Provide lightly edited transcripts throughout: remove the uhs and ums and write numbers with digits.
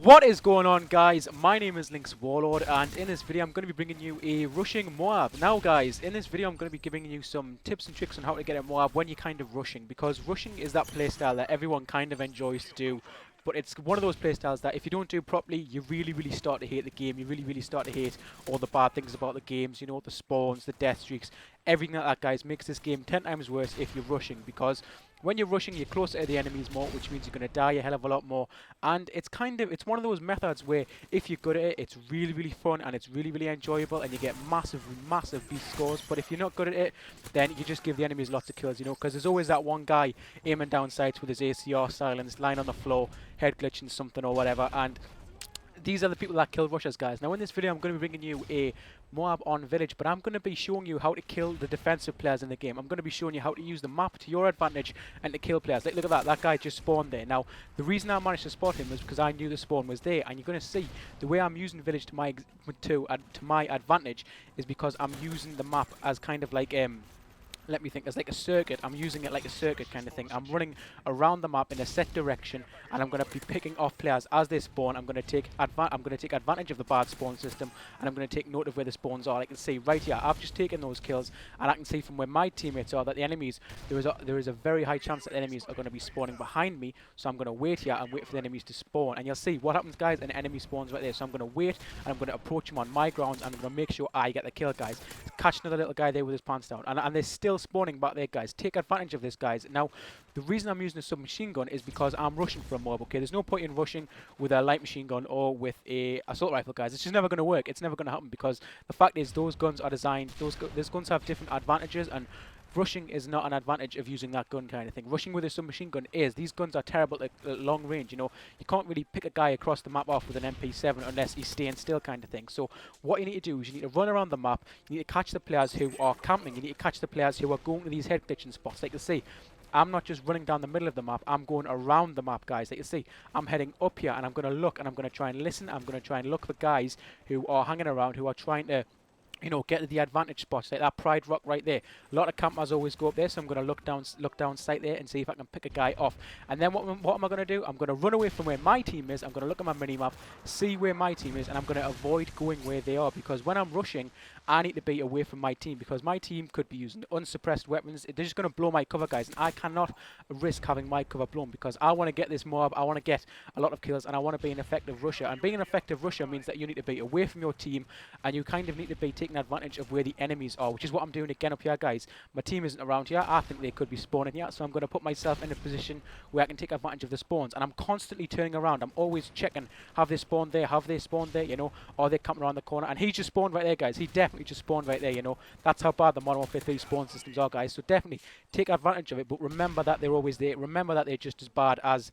What is going on, guys? My name is LynxWarlord, and in this video I'm going to be bringing you a rushing MOAB. Now guys, in this video I'm going to be giving you some tips and tricks on how to get a MOAB when you're kind of rushing, because rushing is that playstyle that everyone kind of enjoys to do, but it's one of those playstyles that if you don't do properly, you really start to hate the game. You really start to hate all the bad things about the games, you know, the spawns, the death streaks, everything like that, guys, makes this game 10 times worse if you're rushing, because when you're rushing, you're closer to the enemies more, which means you're going to die a hell of a lot more. And it's it's one of those methods where if you're good at it, it's really fun and it's really enjoyable, and you get massive beast scores. But if you're not good at it, then you just give the enemies lots of kills, you know, because there's always that one guy aiming down sights with his ACR silenced, lying on the floor, head glitching something or whatever, and these are the people that kill rushers, guys. Now in this video I'm going to be bringing you a MOAB on village, but I'm going to be showing you how to kill the defensive players in the game. I'm going to be showing you how to use the map to your advantage and to kill players. Like, look at that guy just spawned there. Now the reason I managed to spot him was because I knew the spawn was there, and you're going to see the way I'm using village to my advantage is because I'm using the map as kind of like let me think, as like a circuit. I'm using it like a circuit kind of thing. I'm running around the map in a set direction, and I'm going to be picking off players as they spawn. I'm going to take advantage of the bad spawn system, and I'm going to take note of where the spawns are. I can see right here, I've just taken those kills, and I can see from where my teammates are that the enemies, there is a very high chance that the enemies are going to be spawning behind me. So I'm going to wait here and wait for the enemies to spawn, and you'll see what happens, guys. An enemy spawns right there, so I'm going to wait, and I'm going to approach him on my grounds, and I'm going to make sure I get the kill, guys. Catch another little guy there with his pants down, and they're still spawning back there, guys. Take advantage of this, guys. Now the reason I'm using a submachine gun is because I'm rushing for a MOAB. Okay, there's no point in rushing with a light machine gun or with a assault rifle, guys. It's just never going to work. It's never going to happen, because the fact is those guns are designed, those guns have different advantages, and rushing is not an advantage of using that gun kind of thing. Rushing with a submachine gun is. These guns are terrible at long range, you know. You can't really pick a guy across the map off with an MP7 unless he's staying still kind of thing. So what you need to do is you need to run around the map, you need to catch the players who are camping, you need to catch the players who are going to these head glitching spots. Like you see, I'm not just running down the middle of the map, I'm going around the map, guys. Like you see, I'm heading up here, and I'm going to look, and I'm going to try and listen, I'm going to try and look for guys who are hanging around, who are trying to, you know, get to the advantage spots, like that Pride Rock right there. A lot of campers always go up there, so I'm going to look down sight there and see if I can pick a guy off. And then what am I going to do? I'm going to run away from where my team is. I'm going to look at my mini-map, see where my team is, and I'm going to avoid going where they are, because when I'm rushing, I need to be away from my team, because my team could be using unsuppressed weapons. They're just going to blow my cover, guys, and I cannot risk having my cover blown, because I want to get this MOAB, I want to get a lot of kills, and I want to be an effective rusher. And being an effective rusher means that you need to be away from your team, and you kind of need to be taking advantage of where the enemies are, which is what I'm doing again up here, guys. My team isn't around here. I think they could be spawning here, so I'm going to put myself in a position where I can take advantage of the spawns, and I'm constantly turning around. I'm always checking, have they spawned there, have they spawned there, you know, are they coming around the corner? And he just spawned right there, guys. He definitely just spawned right there, you know. That's how bad the Modern Warfare 3 spawn systems are, guys. So definitely take advantage of it, but remember that they're always there. Remember that they're just as bad as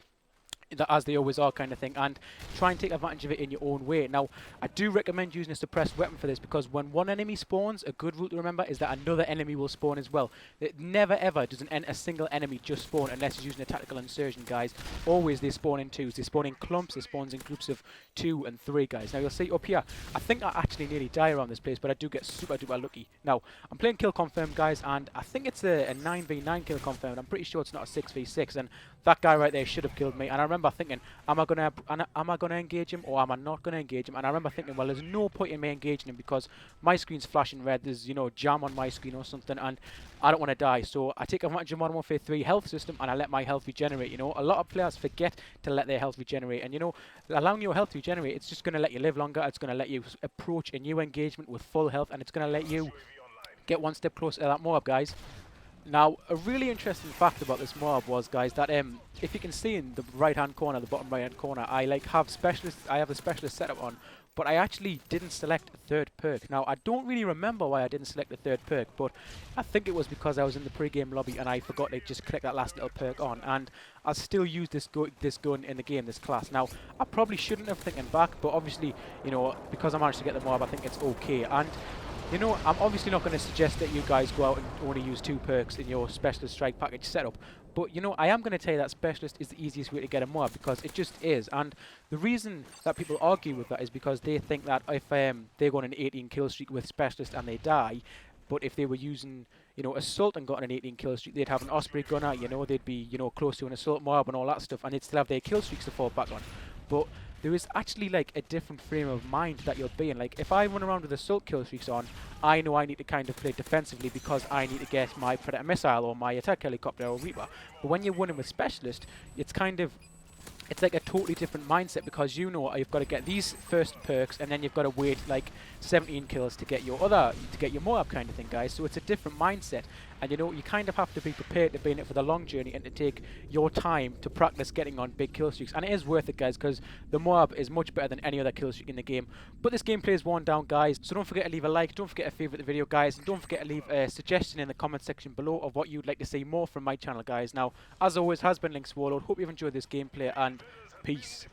they always are kind of thing, and try and take advantage of it in your own way. Now I do recommend using a suppressed weapon for this, because when one enemy spawns, a good rule to remember is that another enemy will spawn as well. It never ever does a single enemy just spawn unless he's using a tactical insertion, guys. Always they spawn in twos, they spawn in clumps, they spawn in groups of 2 and 3, guys. Now you'll see up here, I think I actually nearly die around this place, but I do get super duper lucky. Now I'm playing kill confirmed, guys, and I think it's a 9v9 kill confirmed. I'm pretty sure it's not a 6v6, and that guy right there should have killed me. And I remember thinking, am I gonna engage him, or am I not gonna engage him? And I remember thinking, well, there's no point in me engaging him, because my screen's flashing red, there's, you know, jam on my screen or something, and I don't want to die. So I take advantage of Modern Warfare 3 health system, and I let my health regenerate. You know, a lot of players forget to let their health regenerate, and you know, allowing your health to regenerate, it's just gonna let you live longer. It's gonna let you approach a new engagement with full health, and it's gonna let you get one step closer to that MOAB, guys. Now, a really interesting fact about this MOAB was, guys, that if you can see in the right-hand corner, the bottom right-hand corner, I have a specialist setup on, but I actually didn't select a third perk. Now, I don't really remember why I didn't select the third perk, but I think it was because I was in the pre-game lobby and I forgot to just click that last little perk on, and I still use this gun in the game, this class. Now, I probably shouldn't have, thinking back, but obviously, you know, because I managed to get the MOAB, I think it's okay. And you know, I'm obviously not going to suggest that you guys go out and only use 2 perks in your specialist strike package setup, but you know, I am going to tell you that specialist is the easiest way to get a MOAB, because it just is. And the reason that people argue with that is because they think that if they go on an 18 kill streak with specialist and they die, but if they were using, you know, assault and got an 18 kill streak, they'd have an Osprey gunner, you know, they'd be, you know, close to an assault MOAB and all that stuff, and they'd still have their kill streaks to fall back on. But there is actually like a different frame of mind that you'll be in. Like if I run around with assault kill streaks on, I know I need to kind of play defensively because I need to get my Predator missile or my attack helicopter or Reaper. But when you're running with specialist, it's kind of, it's like a totally different mindset because you know you've got to get these first perks and then you've got to wait like 17 kills to get your MOAB kind of thing, guys. So it's a different mindset, and you know you kind of have to be prepared to be in it for the long journey and to take your time to practice getting on big kill streaks. And it is worth it, guys, because the MOAB is much better than any other kill streak in the game. But this gameplay is worn down, guys, so don't forget to leave a like, don't forget to favorite the video, guys, and don't forget to leave a suggestion in the comment section below of what you'd like to see more from my channel, guys. Now, as always, has been LynxWarlord. Hope you've enjoyed this gameplay, and peace.